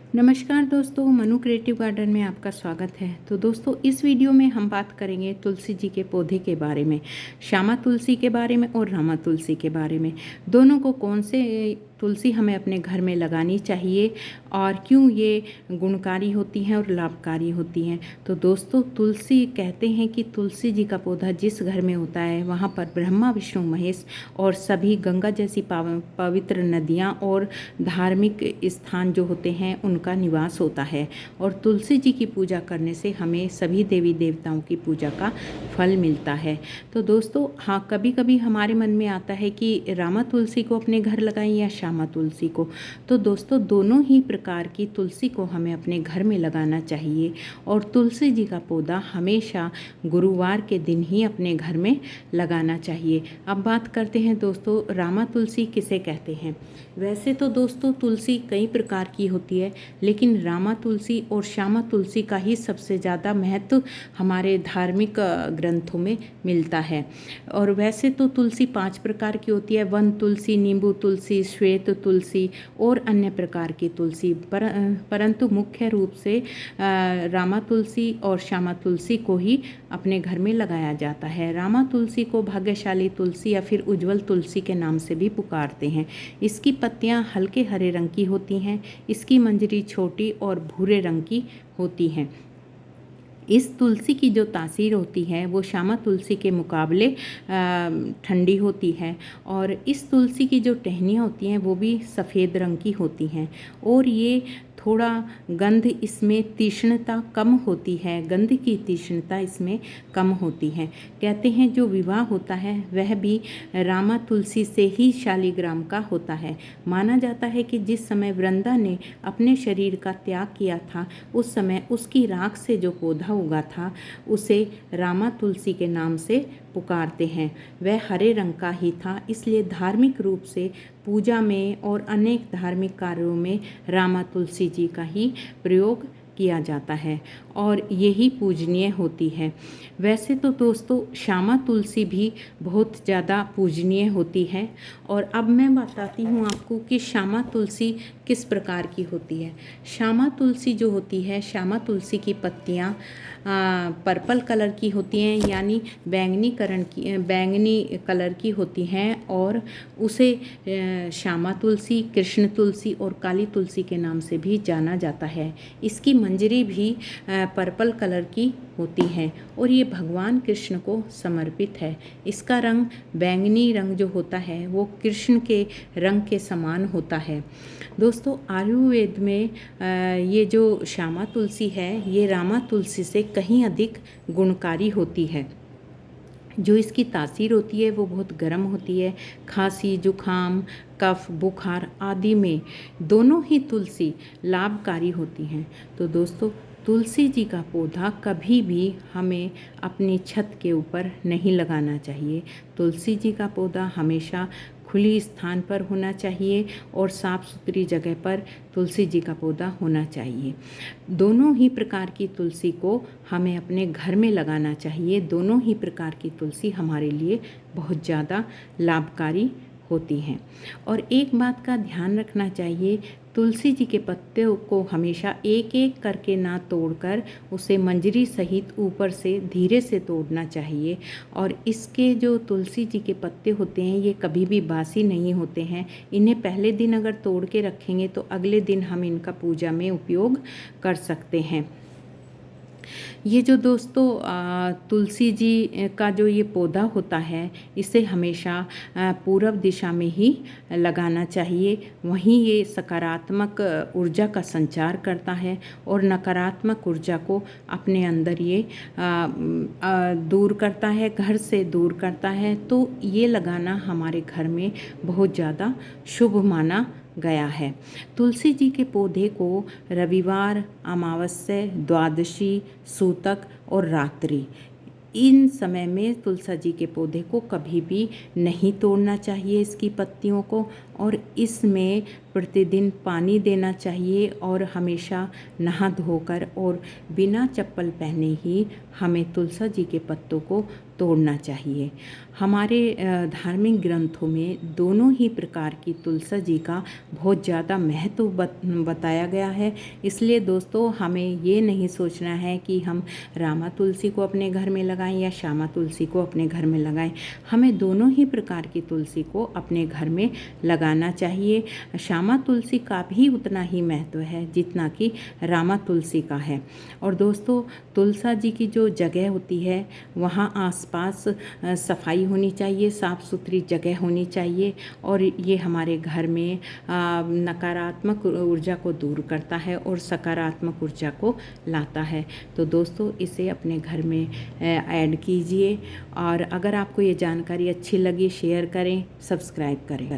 नमस्कार दोस्तों, Manu creative garden में आपका स्वागत है। तो दोस्तों, इस वीडियो में हम बात करेंगे तुलसी जी के पौधे के बारे में, श्यामा तुलसी के बारे में और रामा तुलसी के बारे में। दोनों को कौन से तुलसी हमें अपने घर में लगानी चाहिए और क्यों ये गुणकारी होती हैं और लाभकारी होती हैं। तो दोस्तों, तुलसी कहते हैं कि तुलसी जी का पौधा जिस घर में होता है वहाँ पर ब्रह्मा विष्णु महेश और सभी गंगा जैसी पवित्र नदियाँ और धार्मिक स्थान जो होते हैं उनका निवास होता है। और तुलसी जी की पूजा करने से हमें सभी देवी देवताओं की पूजा का फल मिलता है। तो दोस्तों, हाँ, कभी कभी हमारे मन में आता है कि रामा तुलसी को अपने घर लगाएं या श्यामा तुलसी को। तो दोस्तों, दोनों ही प्रकार की तुलसी को हमें अपने घर में लगाना चाहिए और तुलसी जी का पौधा हमेशा गुरुवार के दिन ही अपने घर में लगाना चाहिए। अब बात करते हैं दोस्तों, रामा तुलसी किसे कहते हैं। वैसे तो दोस्तों, तुलसी कई प्रकार की होती है, लेकिन रामा तुलसी और श्यामा तुलसी का ही सबसे ज़्यादा महत्व हमारे धार्मिक ग्रंथों में मिलता है। और वैसे तो तुलसी 5 प्रकार की होती है: वन तुलसी, नींबू तुलसी, श्वेत तुलसी और अन्य प्रकार की तुलसी। परंतु मुख्य रूप से रामा तुलसी और श्यामा तुलसी को ही अपने घर में लगाया जाता है। रामा तुलसी को भाग्यशाली तुलसी या फिर उज्जवल तुलसी के नाम से भी पुकारते हैं। इसकी पत्तियां हल्के हरे रंग की होती हैं। इसकी मंजरी छोटी और भूरे रंग की होती हैं। इस तुलसी की जो तासीर होती है वो श्यामा तुलसी के मुकाबले ठंडी होती है। और इस तुलसी की जो टहनियाँ होती हैं वो भी सफ़ेद रंग की होती हैं और ये थोड़ा गंध, इसमें तीक्ष्णता कम होती है, गंध की तीक्ष्णता इसमें कम होती है। कहते हैं जो विवाह होता है वह भी रामा तुलसी से ही शालिग्राम का होता है। माना जाता है कि जिस समय वृंदा ने अपने शरीर का त्याग किया था उस समय उसकी राख से जो पौधा उगा था उसे रामा तुलसी के नाम से पुकारते हैं। वह हरे रंग का ही था, इसलिए धार्मिक रूप से पूजा में और अनेक धार्मिक कार्यों में रामा तुलसी जी का ही प्रयोग किया जाता है और यही पूजनीय होती है। वैसे तो दोस्तों, श्यामा तुलसी भी बहुत ज़्यादा पूजनीय होती है। और अब मैं बताती हूँ आपको कि श्यामा तुलसी किस प्रकार की होती है। श्यामा तुलसी जो होती है, श्यामा तुलसी की पत्तियाँ पर्पल कलर की होती हैं, यानी बैंगनी कलर की होती हैं और उसे श्यामा तुलसी, कृष्ण तुलसी और काली तुलसी के नाम से भी जाना जाता है। इसकी मंजरी भी पर्पल कलर की होती है और ये भगवान कृष्ण को समर्पित है। इसका रंग बैंगनी रंग जो होता है वो कृष्ण के रंग के समान होता है। दोस्तों, आयुर्वेद में ये जो श्यामा तुलसी है ये रामा तुलसी से कहीं अधिक गुणकारी होती है। जो इसकी तासीर होती है वो बहुत गर्म होती है। खांसी, जुखाम, कफ, बुखार आदि में दोनों ही तुलसी लाभकारी होती हैं। तो दोस्तों, तुलसी जी का पौधा कभी भी हमें अपनी छत के ऊपर नहीं लगाना चाहिए। तुलसी जी का पौधा हमेशा खुली स्थान पर होना चाहिए और साफ़ सुथरी जगह पर तुलसी जी का पौधा होना चाहिए। दोनों ही प्रकार की तुलसी को हमें अपने घर में लगाना चाहिए। दोनों ही प्रकार की तुलसी हमारे लिए बहुत ज़्यादा लाभकारी होती हैं। और एक बात का ध्यान रखना चाहिए, तुलसी जी के पत्ते को हमेशा एक एक करके ना तोड़कर उसे मंजरी सहित ऊपर से धीरे से तोड़ना चाहिए। और इसके जो तुलसी जी के पत्ते होते हैं ये कभी भी बासी नहीं होते हैं। इन्हें पहले दिन अगर तोड़ के रखेंगे तो अगले दिन हम इनका पूजा में उपयोग कर सकते हैं। ये जो दोस्तों तुलसी जी का जो ये पौधा होता है इसे हमेशा पूर्व दिशा में ही लगाना चाहिए। वहीं ये सकारात्मक ऊर्जा का संचार करता है और नकारात्मक ऊर्जा को अपने अंदर ये दूर करता है, घर से दूर करता है। तो ये लगाना हमारे घर में बहुत ज़्यादा शुभ माना गया है। तुलसी जी के पौधे को रविवार, अमावस्या, द्वादशी, सूतक और रात्रि इन समय में तुलसी जी के पौधे को कभी भी नहीं तोड़ना चाहिए, इसकी पत्तियों को। और इसमें प्रतिदिन पानी देना चाहिए और हमेशा नहा धोकर और बिना चप्पल पहने ही हमें तुलसी जी के पत्तों को तोड़ना चाहिए। हमारे धार्मिक ग्रंथों में दोनों ही प्रकार की तुलसी जी का बहुत ज़्यादा महत्व बताया गया है। इसलिए दोस्तों हमें ये नहीं सोचना है कि हम रामा तुलसी को अपने घर में लगाएं या श्यामा तुलसी को अपने घर में लगाएं। हमें दोनों ही प्रकार की तुलसी को अपने घर में लगाना चाहिए। श्यामा तुलसी का भी उतना ही महत्व है जितना कि रामा तुलसी का है। और दोस्तों तुलसी जी की जो जगह होती है वहाँ आसपास सफाई होनी चाहिए, साफ़ सुथरी जगह होनी चाहिए और ये हमारे घर में नकारात्मक ऊर्जा को दूर करता है और सकारात्मक ऊर्जा को लाता है। तो दोस्तों इसे अपने घर में ऐड कीजिए और अगर आपको ये जानकारी अच्छी लगी शेयर करें, सब्सक्राइब करें।